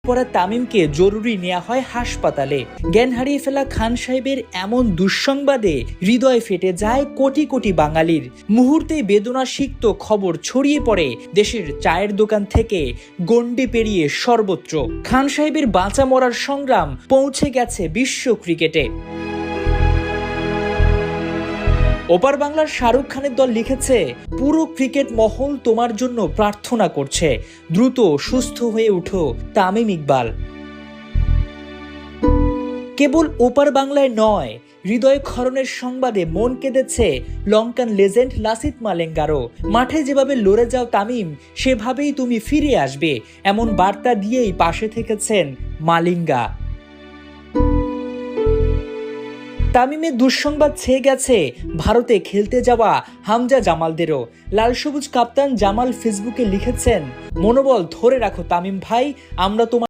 পড়া তামিমকে জরুরি নেওয়া হয় হাসপাতালে। জ্ঞান হারিয়ে ফেলা খান সাহেবের এমন দুঃসংবাদে হৃদয় ফেটে যায় কোটি কোটি বাঙালির। মুহূর্তেই বেদনাসিক্ত খবর ছড়িয়ে পড়ে দেশের চায়ের দোকান থেকে গণ্ডি পেরিয়ে সর্বত্র। খান সাহেবের বাঁচা মরার সংগ্রাম পৌঁছে গেছে বিশ্ব ক্রিকেটে। ওপার বাংলার শাহরুখ খানের দল লিখেছে, পুরো ক্রিকেট মহল তোমার জন্য প্রার্থনা করছে, দ্রুত সুস্থ হয়ে উঠো তামিম ইকবাল। কেবল ওপার বাংলায় নয়, হৃদয় ক্ষরণের সংবাদে মন কেঁদেছে লঙ্কান লেজেন্ড লাসিথ মালিঙ্গারও। মাঠে যেভাবে লড়ে যাও তামিম, সেভাবেই তুমি ফিরে আসবে, এমন বার্তা দিয়েই পাশে থেকেছেন মালিঙ্গা। তামিমের দুঃসংবাদ ছেয়ে গেছে ভারতে খেলতে যাওয়া হামজা জামালদেরও। লাল সবুজ কাপ্তান জামাল ফেসবুকে লিখেছেন, মনোবল ধরে রাখো তামিম ভাই, আমরা তোমার